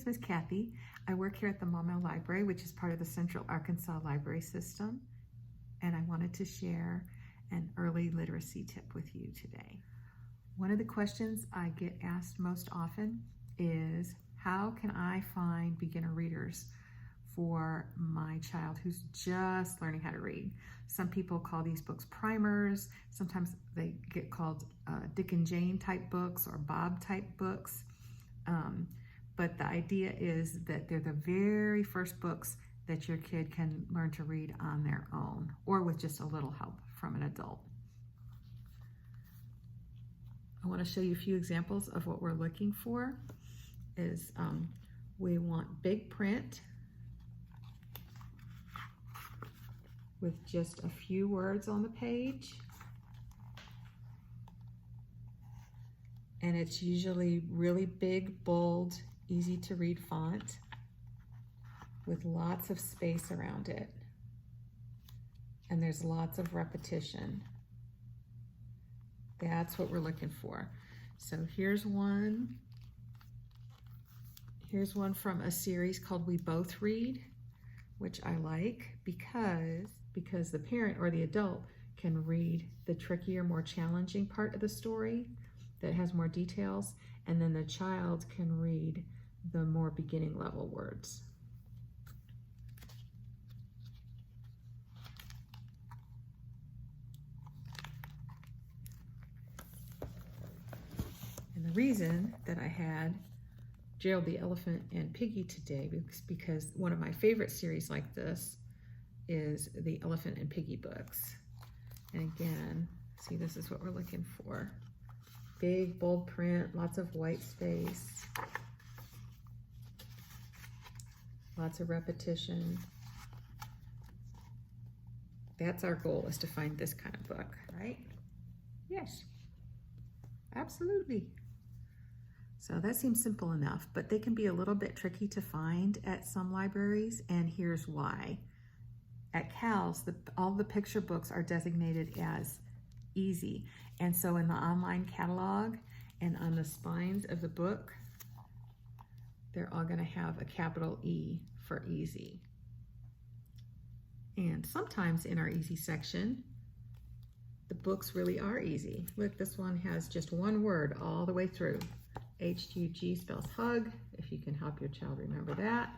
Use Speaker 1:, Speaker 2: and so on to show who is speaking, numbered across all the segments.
Speaker 1: is Miss Kathy. I work here at the Maumelle Library, which is part of the Central Arkansas Library System, and I wanted to share an early literacy tip with you today. One of the questions I get asked most often is, how can I find beginner readers for my child who's just learning how to read? Some people call these books primers. Sometimes they get called Dick and Jane type books or Bob type books. But the idea is that they're the very first books that your kid can learn to read on their own or with just a little help from an adult. I want to show you a few examples of what we're looking for. We want big print with just a few words on the page. And it's usually really big, bold, easy to read font with lots of space around it. And there's lots of repetition. That's what we're looking for. So here's one. Here's one from a series called We Both Read, which I like because the parent or the adult can read the trickier, more challenging part of the story that has more details, and then the child can read the more beginning level words. And the reason that I had Gerald the Elephant and Piggy today is because one of my favorite series like this is the Elephant and Piggy books. And again, see, this is what we're looking for. Big, bold print, lots of white space, lots of repetition. That's our goal, is to find this kind of book, right? Yes, absolutely. So that seems simple enough, but they can be a little bit tricky to find at some libraries, and here's why. At CALS, all the picture books are designated as easy, and so in the online catalog and on the spines of the book, they're all going to have a capital E for easy. And sometimes in our easy section, the books really are easy. Look, this one has just one word all the way through. H-U-G spells hug, if you can help your child remember that.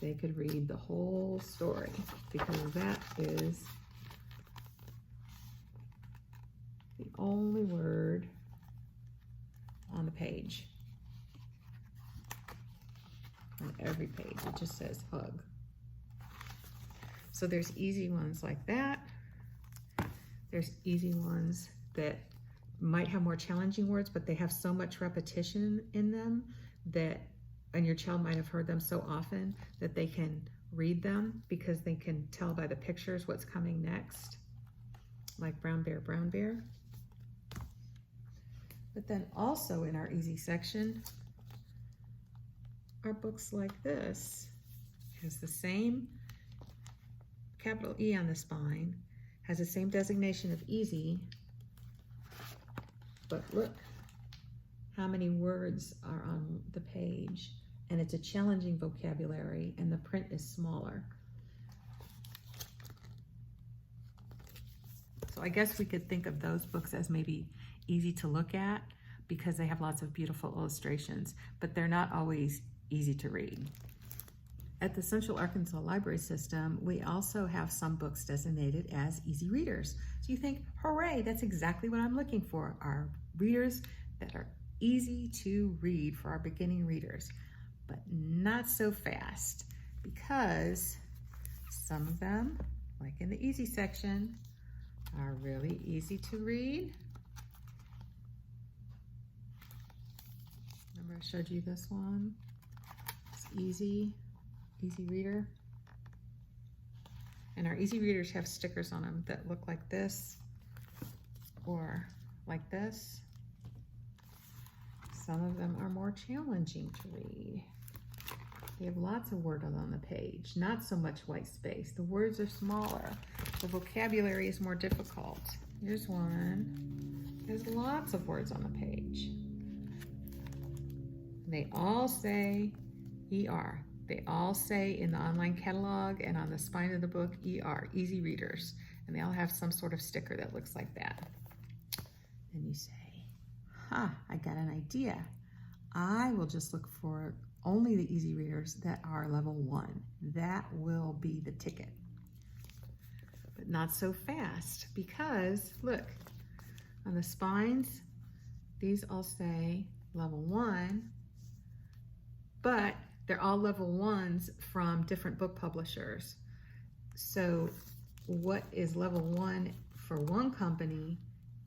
Speaker 1: They could read the whole story because that is the only word on the page. On every page, it just says hug. So there's easy ones like that. There's easy ones that might have more challenging words, but they have so much repetition in them and your child might have heard them so often that they can read them because they can tell by the pictures what's coming next, like Brown Bear, Brown Bear. But then also in our easy section are books like this. It has the same capital E on the spine, has the same designation of easy, but look how many words are on the page, and it's a challenging vocabulary, and the print is smaller. So I guess we could think of those books as maybe easy to look at because they have lots of beautiful illustrations, but they're not always easy to read. At the Central Arkansas Library System, we also have some books designated as easy readers. So you think, hooray, that's exactly what I'm looking for, are readers that are easy to read for our beginning readers, but not so fast, because some of them, like in the easy section, are really easy to read. Remember I showed you this one? It's easy reader. And our easy readers have stickers on them that look like this or like this. Some of them are more challenging to read. They have lots of words on the page, not so much white space. The words are smaller. The vocabulary is more difficult. Here's one There's lots of words on the page. They all say ER. They all say in the online catalog and on the spine of the book, ER, easy readers. And they all have some sort of sticker that looks like that. And you say, I got an idea. I will just look for only the easy readers that are level 1. That will be the ticket. But not so fast, because look, on the spines, these all say level 1, but they're all level 1s from different book publishers. So what is level 1 for one company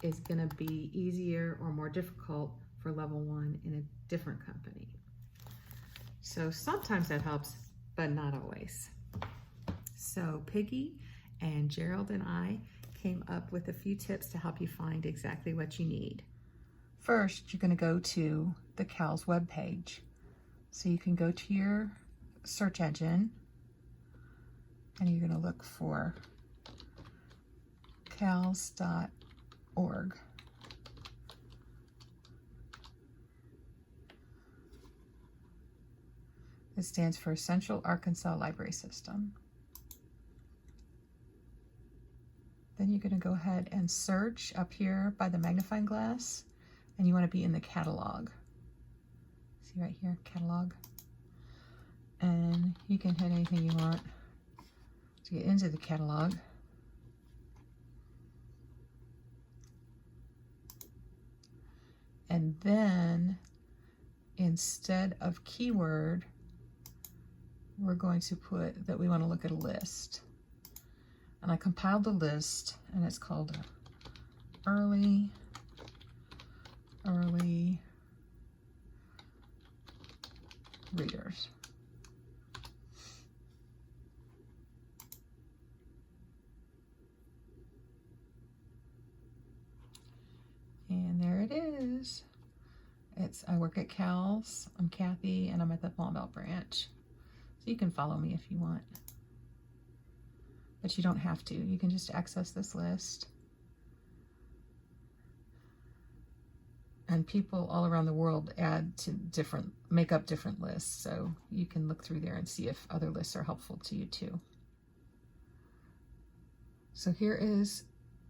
Speaker 1: is going to be easier or more difficult for level 1 in a different company. So sometimes that helps, but not always. So Piggy and Gerald and I came up with a few tips to help you find exactly what you need. First, you're going to go to the CALS webpage. So you can go to your search engine and you're going to look for cals.org. It stands for Central Arkansas Library System. Then you're going to go ahead and search up here by the magnifying glass, and you want to be in the catalog. See right here, catalog. And you can hit anything you want to get into the catalog. And then instead of keyword, we're going to put that we want to look at a list. And I compiled the list, and it's called early readers. And there it is. I work at CALS. I'm Kathy, and I'm at the Maumelle branch. So you can follow me if you want. But you don't have to. You can just access this list. And people all around the world make up different lists. So you can look through there and see if other lists are helpful to you too. So here is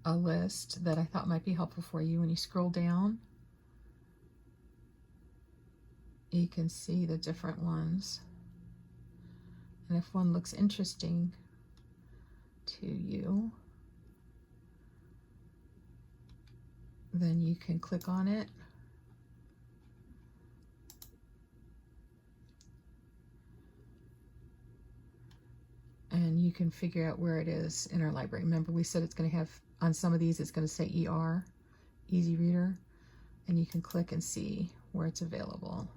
Speaker 1: a list that I thought might be helpful for you. When you scroll down, you can see the different ones. And if one looks interesting to you, then you can click on it. And you can figure out where it is in our library. Remember, we said it's going to have, on some of these, it's going to say ER, Easy Reader, and you can click and see where it's available.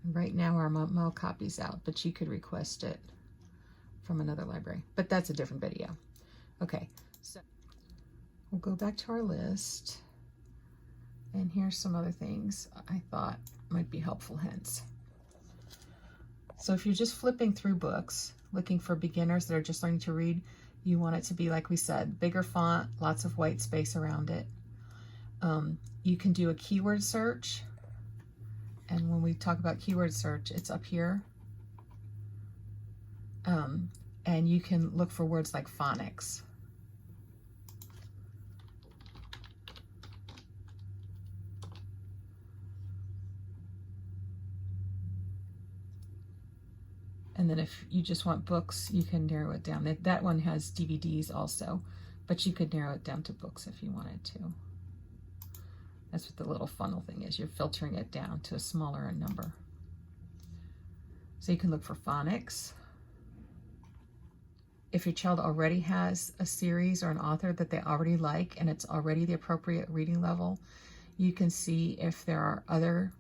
Speaker 1: And right now our Maumelle copy's out, but you could request it from another library, but that's a different video. Okay, so we'll go back to our list, and here's some other things I thought might be helpful hints. So if you're just flipping through books, looking for beginners that are just learning to read, you want it to be, like we said, bigger font, lots of white space around it. You can do a keyword search, and when we talk about keyword search, it's up here. And you can look for words like phonics. And then if you just want books, you can narrow it down. That one has DVDs also, but you could narrow it down to books if you wanted to. That's what the little funnel thing is. You're filtering it down to a smaller number. So you can look for phonics. If your child already has a series or an author that they already like and it's already the appropriate reading level, you can see if there are other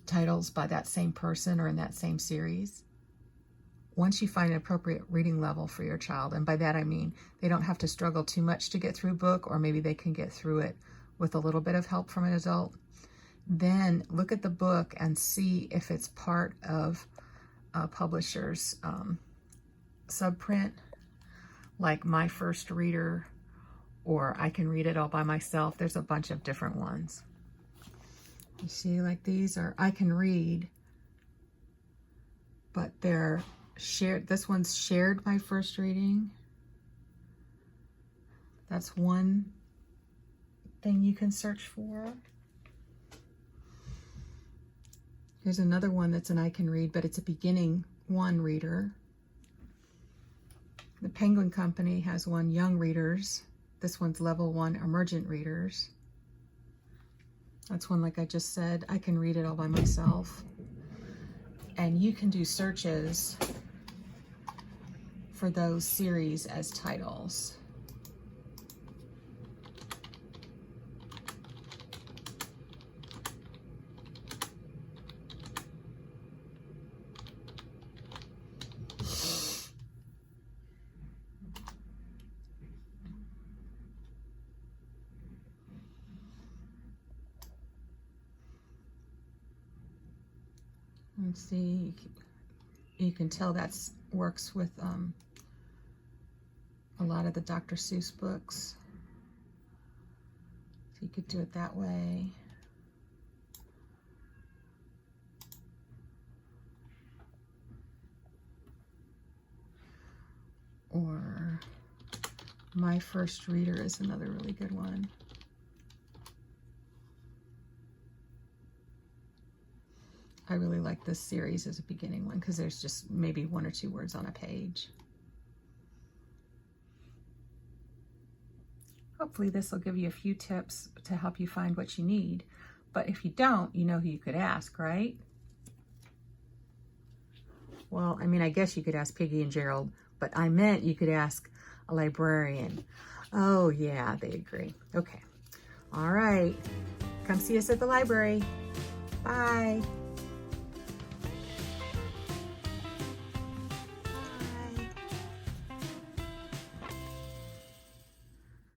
Speaker 1: titles by that same person or in that same series. Once you find an appropriate reading level for your child, and by that I mean they don't have to struggle too much to get through a book, or maybe they can get through it with a little bit of help from an adult, then look at the book and see if it's part of a publisher's subprint, like My First Reader or I Can Read It All by Myself. There's a bunch of different ones. You see, like these are I Can Read, but they're shared. This one's shared my first reading. That's one thing you can search for. Here's another one that's an I Can Read, but it's a beginning one reader. The Penguin Company has one, Young Readers. This one's level 1, Emergent Readers. That's one, like I just said, I Can Read It All by Myself. And you can do searches for those series as titles. Let's see, you can tell that works with a lot of the Dr. Seuss books. So you could do it that way. Or My First Reader is another really good one. I really like this series as a beginning one because there's just maybe 1 or 2 words on a page. Hopefully this will give you a few tips to help you find what you need. But if you don't, you know who you could ask, right? Well, I mean, I guess you could ask Piggy and Gerald, but I meant you could ask a librarian. Oh yeah, they agree. Okay. All right. Come see us at the library. Bye.